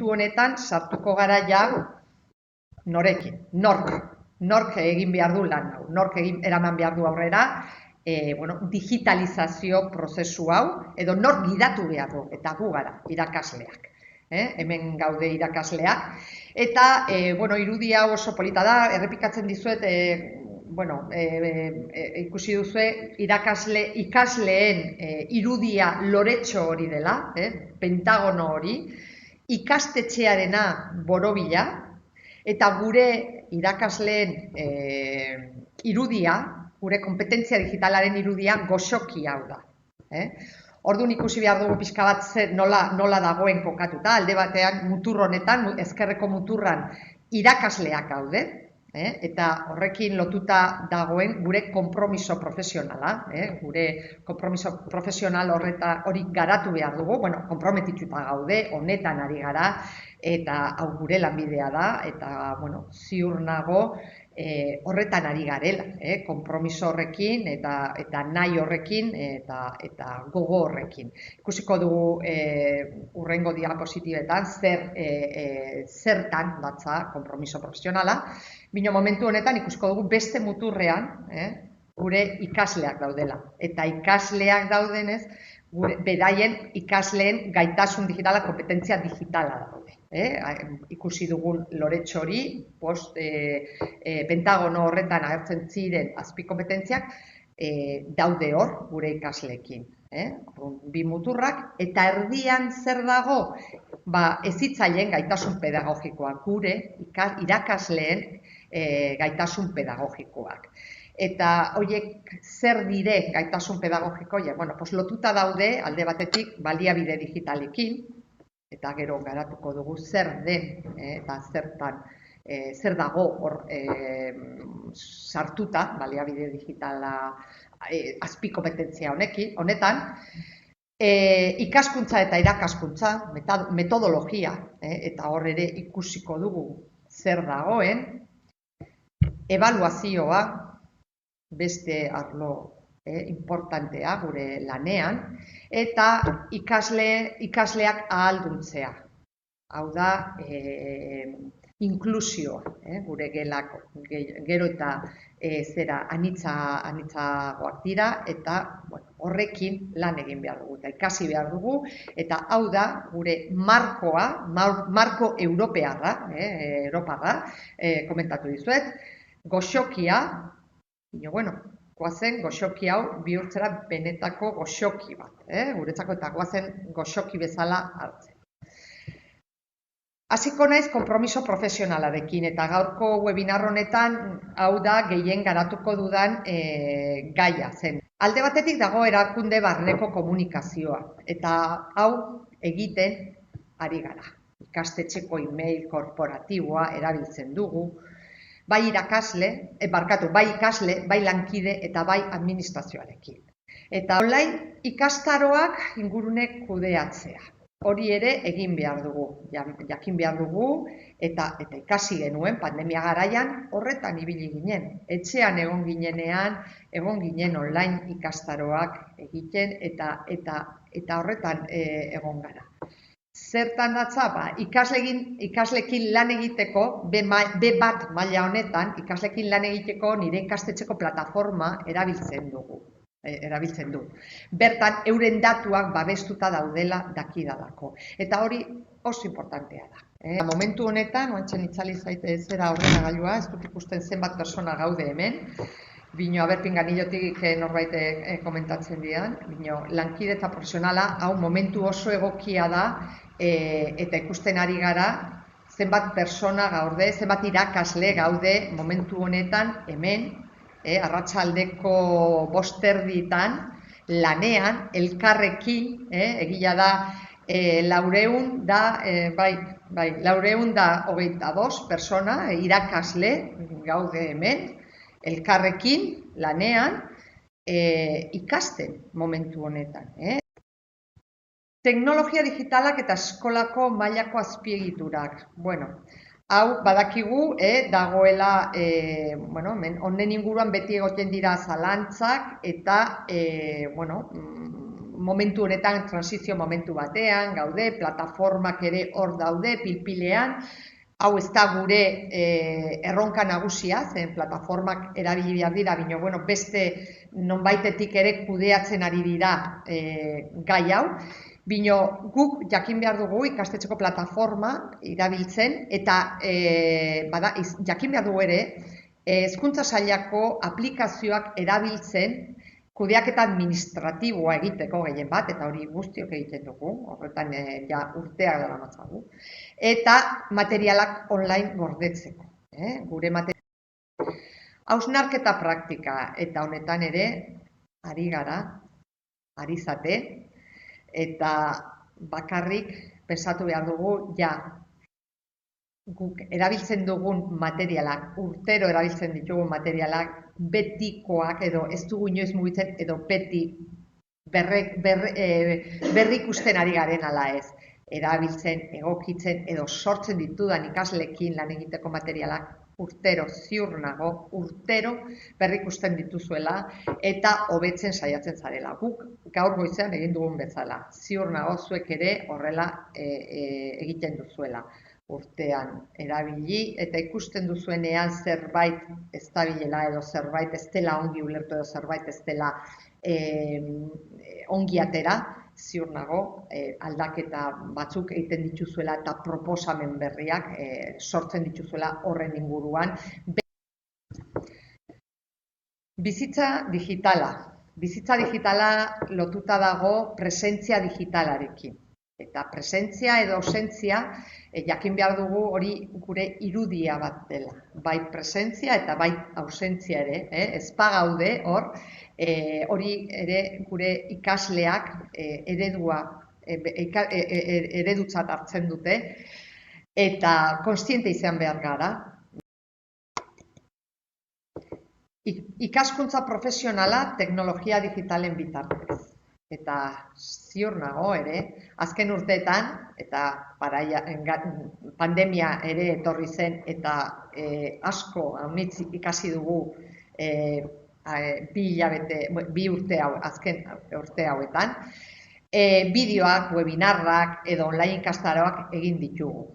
honetan sartuko gara ja norekin, nork egin behar du lan hau, nork eraman behar du aurrera digitalizazio prozesu hau, edo nork gidatu behar du, eta gu gara, irakasleak. Hemen gaude irakasleak. Eta, irudia oso polita da, errepikatzen dizuet, ikusi duzue, ikasleen irudia loretxo hori dela, pentagono hori, ikastetxearena borobila, eta gure irakasleen irudia, gure kompetentzia digitalaren irudia goxoki hau da. Orduan ikusi behar dugu pixka bat nola dagoen kokatuta, alde batean mutur honetan, ezkerreko muturran irakasleak gaude, eta horrekin lotuta dagoen gure konpromiso profesionala, gure konpromiso profesional hori garatu behar dugu, konprometituta gaude, honetan ari gara, eta hau gure lanbidea da, eta ziur nago horretan ari garela, konpromiso horrekin, eta nahi horrekin, eta gogo horrekin. Ikusiko dugu hurrengo diapositibetan zertan datza konpromiso profesionala, bino momentu honetan ikusiko dugu beste muturrean gure ikasleak daudela. Eta ikasleak daudenez, beraien ikasleen gaitasun digitala, kompetentzia digitala daude. Ikusi dugun loretxo hori, pentagono horretan agertzen ziren azpikompetenziak, daude hor gure ikasleekin. Bi muturrak, eta erdian zer dago? Hezitzaileen gaitasun pedagogikoak, gure irakasleen gaitasun pedagogikoak. Eta horiek zer dire gaitasun pedagogiko? Lotuta daude alde batetik baliabide digitalekin, eta gero garatuko dugu zer den eta zer dago hor sartuta baliabide digitala azpikompetentzia honetan, ikaskuntza eta irakaskuntza, metodologia, eta hor ere ikusiko dugu zer dagoen, ebaluazioa, beste arlo importantea gure lanean, eta ikasleak ahalduntzea. Hau da, inklusioa, gure gelako, gero eta anitzagoak dira, eta horrekin lan egin behar dugu, eta ikasi behar dugu, eta hau da, gure marko europearra, komentatu dizuet, goxokia, goazen goxoki hau bihurtzera benetako goxoki bat, guretzako eta goazen goxoki bezala hartzen. Hasiko naiz konpromiso profesionalarekin, eta gaurko webinar honetan hau da gehien garatuko dudan gaia zen. Alde batetik dago erakunde barneko komunikazioa, eta hau egiten ari gara. Ikastetxeko email korporatiboa erabiltzen dugu, bai ikasle, bai lankide eta bai administrazioarekin. Eta online ikastaroak ingurune kudeatzea. Hori ere egin behar dugu, jakin behar dugu, eta ikasi genuen pandemia garaian horretan ibili ginen. Etxean egon ginen online ikastaroak egiten, eta horretan egon gara. Zertan datza, ikaslekin lan egiteko, B1 maila honetan, ikaslekin lan egiteko nire ikastetxeko plataforma erabiltzen du. Bertan, euren datuak babestuta daudela dakidalako. Eta hori oso importantea da. Momentu honetan, oantxen itzali zaite zera ordenagailua, ez dut ikusten zenbat persona gaude hemen, bino aberpinganilotik norbait komentatzen dian, bino lankidetza profesionala, hau momentu oso egokia da, eta ikusten ari gara, zenbat persona gaude, zenbat irakasle gaude momentu honetan hemen, arratsaldeko 5:30 lanean, elkarrekin, egia da, 422 persona, irakasle gaude hemen, elkarrekin lanean, ikasten momentu honetan. Teknologia digitalak eta eskolako mailako azpiegiturak. Hau badakigu dagoela, honen inguruan beti egoten dira zalantzak eta momentu honetan transizio momentu batean, gaude, plataformak ere hor daude, pilpilean, hau ez da gure erronka nagusia, zen plataformak erabili behar dira, baina bueno, beste nonbaitetik ere kudeatzen ari dira gai hau, bino guk jakin behar dugu ikastetxeko plataforma erabiltzen eta jakin behar dugu ere hezkuntza sailako aplikazioak erabiltzen kudeaketa administratiboa egiteko gehien bat, eta hori guztiok egiten dugu, horretan ja urteak daramatzagu, eta materialak online gordetzeko. Gure materialak. Hausnarketa praktika, eta honetan ere, ari gara, ari zate, eta bakarrik pensatu behar dugu, ja, guk erabiltzen dugun materialak, urtero erabiltzen ditugun materialak, betikoak edo ez dugu inoiz mugitzen edo beti berrikusten ari garen ala ez. Erabiltzen, egokitzen edo sortzen ditudan ikasleekin lan egiteko materialak urtero, ziur nago, urtero berrikusten dituzuela eta hobetzen saiatzen zarela. Guk gaur goizean egin dugun bezala. Ziur nago zuek ere horrela egiten duzuela. Urtean erabili eta ikusten duzuenean zerbait ez dabilela edo zerbait ez dela ongi ulertu edo zerbait ez dela ongi atera, ziur nago aldaketa batzuk egiten dituzuela eta proposamen berriak sortzen dituzuela horren inguruan. Bizitza digitala. Bizitza digitala lotuta dago presentzia digitalarekin. Eta presentzia edo ausentzia, jakin behar dugu hori gure irudia bat dela. Bai presentzia eta bai ausentzia ere, ez pagaude hor, hori ere gure ikasleak eredutzat hartzen dute, eta kontziente izan behar gara. Ikaskuntza profesionala teknologia digitalen bitartez. Eta ziur nago ere, azken urteetan, eta pandemia ere etorri zen, eta asko amitz ikasi dugu bi urte hau, azken urte hauetan, bideoak, webinarrak edo online ikastaroak egin ditugu.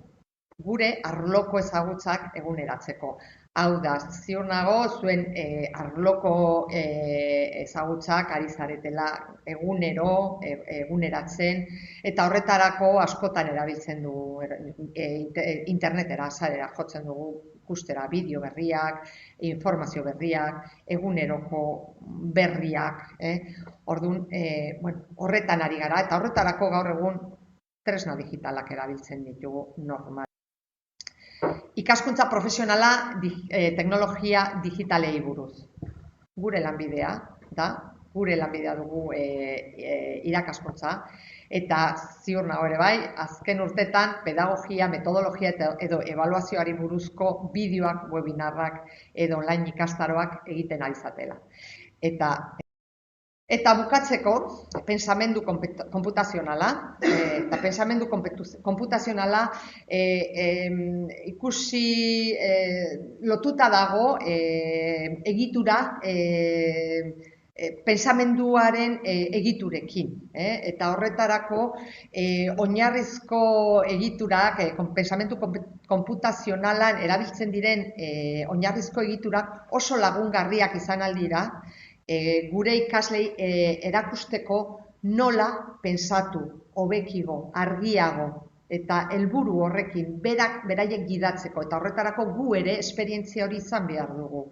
Gure arloko ezagutzak eguneratzeko. Hau da, ziur nago, zuen arloko ezagutzak ari zaretela eguneratzen, eta horretarako askotan erabiltzen dugu internetera, sarera jotzen dugu ikustera bideo berriak, informazio berriak, eguneroko berriak, orduan, horretan ari gara, eta horretarako gaur egun tresna digitalak erabiltzen ditugu normal. Ikaskuntza profesionala teknologia digitalei buruz. Gure lanbidea da, gure lanbidea dugu irakaskuntza, eta ziur nago ere bai, azken urtetan pedagogia, metodologia edo ebaluazioari buruzko bideoak, webinarrak edo online ikastaroak egiten ari zatela. Eta bukatzeko, pensamendu konputazionala, eta pensamendu konputazionala ikusi lotuta dago egitura, pensamenduaren egiturekin. Eta horretarako oinarrizko egiturak, pensamendu konputazionalan erabiltzen diren oinarrizko egiturak oso lagungarriak izan aldira, gure ikaslei erakusteko nola pensatu, hobekigo, argiago eta helburu horrekin beraiek gidatzeko, eta horretarako gu ere esperientzia hori izan behar dugu.